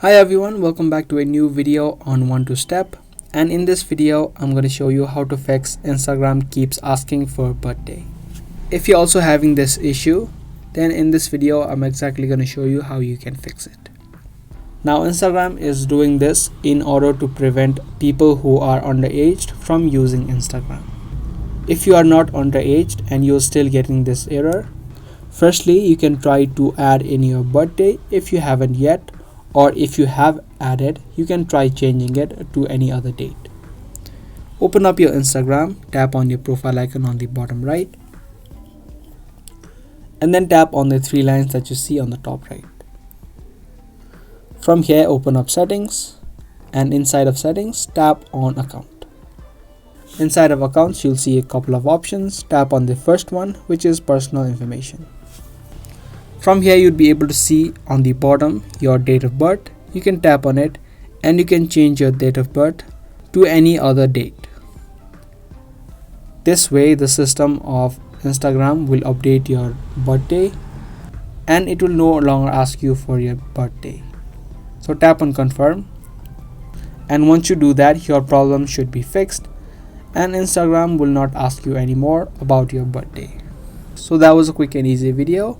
Hi everyone, welcome back to a new video on 1-2-step, and in this video I'm going to show you how to fix Instagram keeps asking for birthday. If you're also having this issue, then in this video I'm exactly going to show you how you can fix it. Now Instagram is doing this in order to prevent people who are underage from using Instagram. If you are not underage and you're still getting this error, firstly you can try to add in your birthday if you haven't yet, or if you have added, you can try changing it to any other date. Open up your Instagram, tap on your profile icon on the bottom right, and then tap on the three lines that you see on the top right. From here, open up settings, and inside of settings, tap on account. Inside of accounts, you'll see a couple of options. Tap on the first one, which is personal information. From here you'd be able to see on the bottom your date of birth. You can tap on it and you can change your date of birth to any other date. This way the system of Instagram will update your birthday and it will no longer ask you for your birthday. So tap on confirm, and once you do that your problem should be fixed and Instagram will not ask you anymore about your birthday. So that was a quick and easy video.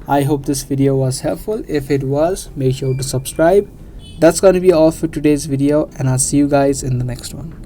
I hope this video was helpful. If it was, make sure to subscribe. That's going to be all for today's video, and I'll see you guys in the next one.